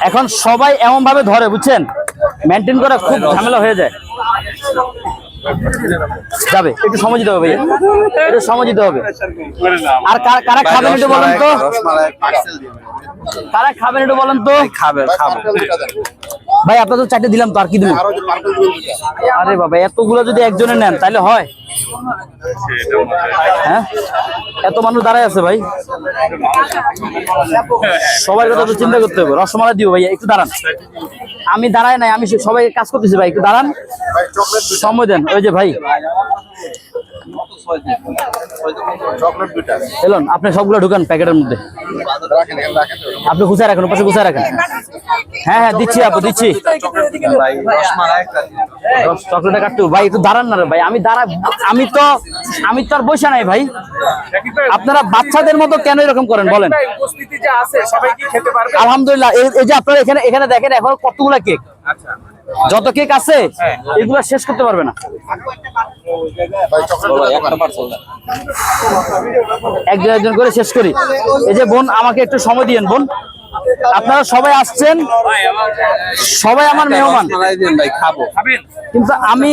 এখন সবাই এমন ভাবে ধরে বুঝছেন, মেনটেন করা খুব ঝামেলা হয়ে যায়। যাবে একটু সময় দিতে হবে ভাইয়া, একটু সময় দিতে হবে। আর কারা খাবেন একটু বলেন তো, কারা খাবেন একটু বলেন তো। খাবে খাবো ভাই আপনার তো 4টে দিলাম তো, আর কি দিবেন? আরে বাবা এতগুলো যদি একজনে নেন তাহলে হয়? হ্যাঁ এত মানুষ দাঁড়ায় আছে ভাই, সবার কথা তো চিন্তা করতে হবে। রসমালাই দিও ভাইয়া, একটু দাঁড়ান। আমি দাঁড়াই নাই, আমি সবাই কাজ করতেছি ভাই, একটু দাঁড়ান, সময় দেন। ওই যে ভাই এলন, আপনি সবগুলো ঢুকান প্যাকেটের মধ্যে, আপনি গুছায় রাখেন, পাশে গুছায় রাখেন। হ্যাঁ হ্যাঁ দিচ্ছি আপু, দিচ্ছি। চকলেটটা কাটতে ভাই, একটু দাঁড়ান না রে ভাই। আমি তো আর বসে নাই ভাই। আপনারা বাচ্চাদের মতো কেন এরকম করেন বলেন? আলহামদুলিল্লাহ। এই যে আপনারা এখানে দেখেন এখন কতগুলা কেক, যত কেক আছে এগুলো শেষ করতে পারবে না। একজন করে শেষ করি। এই যে বোন, আমাকে একটু সময় দিয়েন বোন। আপনারা সবাই আসছেন, সবাই আমার মেহমান, কিন্তু আমি